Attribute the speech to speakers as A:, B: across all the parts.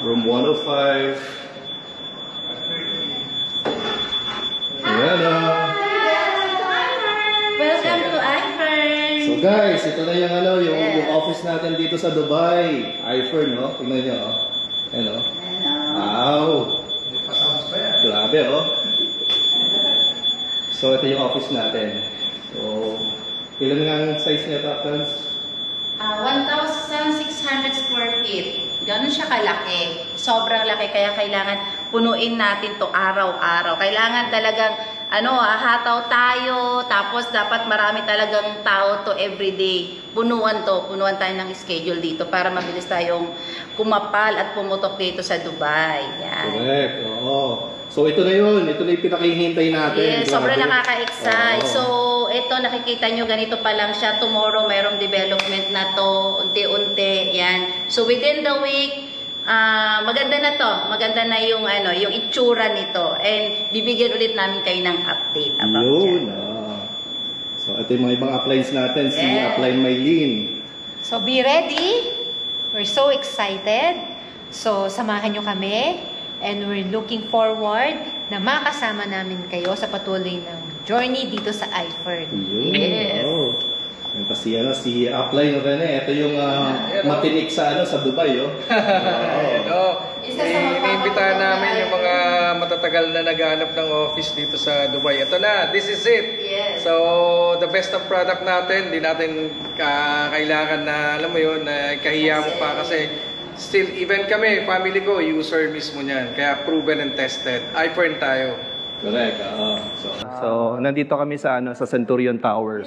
A: Room 105. Ayan na.
B: Welcome to iFern.
A: So guys, ito na yung ano, yung office natin dito sa Dubai. iFern, no? Tingnan nyo, oh. Ayan, oh. Wow! Grabe, oh. So ito yung office natin. So, ilan nga ang size niya, Captains?
B: 1,600 square feet. Ganun siya kalaki. Sobrang laki. Kaya kailangan punuin natin to araw-araw. Kailangan talagang hataw tayo. Tapos dapat marami talagang tao to everyday. Punuan tayo ng schedule dito para mabilis tayong kumapal at pumutok dito sa Dubai. Yan.
A: Correct. Oo. So ito na yun. Ito na yung pinakihintay natin.
B: Yes, sobrang nakaka-excite. So ito nakikita nyo ganito pa lang siya. Tomorrow mayroong development na to. Unti-unti. Yan. So within the week, maganda na to. Maganda na yung yung itsura nito. And bibigyan ulit namin kayo ng update about
A: yun.
B: dyan.
A: So ito yung mga ibang appliance natin. Si Apply Mylene.
C: So be ready. We're so excited. So samahan nyo kami. And we're looking forward na makasama namin kayo sa patuloy ng journey dito sa iFern.
A: Yes. Oh. Si Apply Rene. Ito yung matinik sa Dubai, oh.
D: Iniimbitahan namin yung mga matatagal na naghahanap ng office dito sa Dubai. Ito na, this is it.
B: Yes.
D: So, the best of product natin, di natin kailangan na, alam mo yun, na kahiya mo pa kasi still, even kami, family ko, user mismo niyan. Kaya proven and tested. iFern tayo.
A: Correct. So, nandito kami sa Centurion Towers.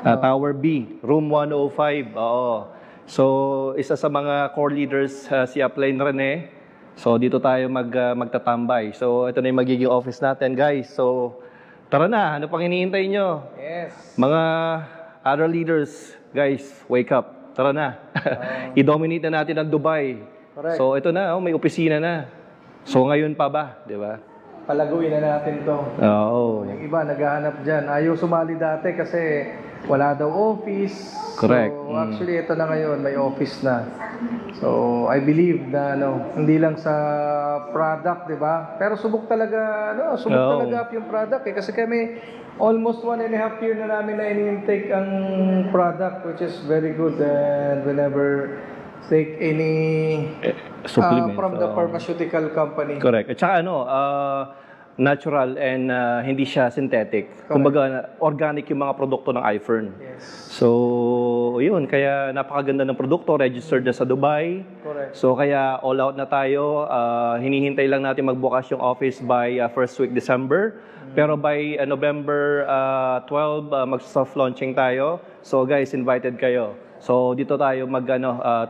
A: Tower B, room 105. Oo. So, isa sa mga core leaders si Apply Rene. So, dito tayo magtatambay. So, ito na yung magiging office natin, guys. So, tara na. Ano pang hinihintay nyo?
D: Yes.
A: Mga other leaders, guys, wake up. Tara na. I-dominate na natin ang Dubai.
D: Correct.
A: So, ito na. May opisina na. So, ngayon pa ba? Di ba?
D: Palaguin na natin to.
A: Oo.
D: Yung iba, naghahanap dyan. Ayaw sumali dati kasi wala daw office.
A: Correct.
D: So, actually, ito na ngayon. May office na. So, I believe na hindi lang sa product, di ba? Pero subok talaga up yung product eh. Kasi kami, almost 1.5 year na namin na ini-intake ang product, which is very good. And we never take any
A: supplement
D: from the pharmaceutical company.
A: Correct. At saka natural and hindi siya synthetic. Kumbaga, organic yung mga produkto ng iFern.
D: Yes.
A: So, yun. Kaya napakaganda ng produkto. Registered na sa Dubai.
D: Correct.
A: So, kaya all out na tayo. Hinihintay lang natin magbukas yung office by first week December. Pero by November 12, mag-soft launching tayo. So, guys, invited kayo. So, dito tayo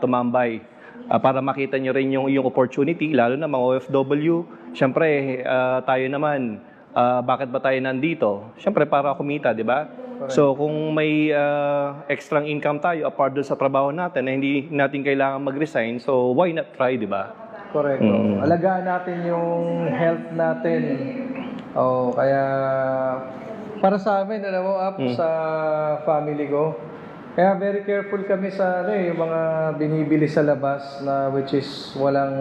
A: tumambay. Para makita nyo rin yung opportunity, lalo na mga OFW. Siyempre, tayo naman, bakit ba tayo nandito? Siyempre, para kumita, di ba? So, kung may extra income tayo, apart doon sa trabaho natin, na hindi natin kailangan mag-resign, so why not try, di ba?
D: Correct. Alagaan natin yung health natin. Kaya, para sa amin, sa family ko, kaya very careful kami sa yung mga binibili sa labas na which is walang,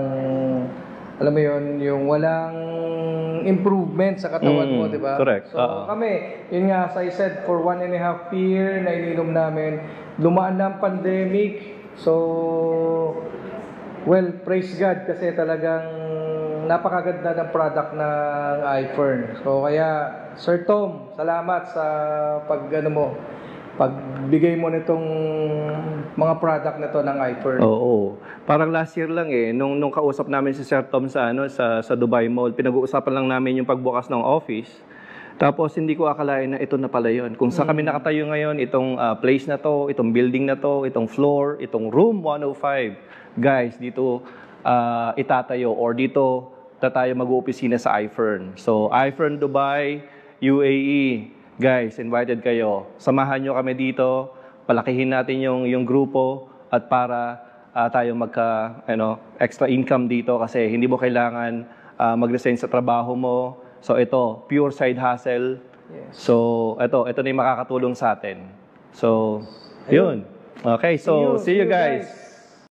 D: alam mo yun, yung walang improvement sa katawan mo, di ba?
A: Correct.
D: So kami, yun nga, as I said, for 1.5 year na ininom namin, dumaan na ang pandemic. So, well, praise God kasi talagang napakaganda ng product ng iFern. So kaya, Sir Tom, salamat sa pagbigay mo nitong mga product na to ng iFern.
A: Oo. Parang last year lang nung kausap namin si Sir Tom sa Dubai Mall, pinag-uusapan lang namin yung pagbukas ng office. Tapos hindi ko akalain na ito na pala yun. Kung saan kami nakatayo ngayon, itong place na to, itong building na to, itong floor, itong room 105. Guys, dito itatayo or dito tayo mag-uopisina sa iFern. So, iFern Dubai, UAE. Guys, invited kayo. Samahan nyo kami dito. Palakihin natin yung grupo at para tayo extra income dito kasi hindi mo kailangan mag-resign sa trabaho mo. So ito, pure side hustle.
D: Yes.
A: So ito na yung makakatulong sa atin. So, yun. Okay, so see you guys.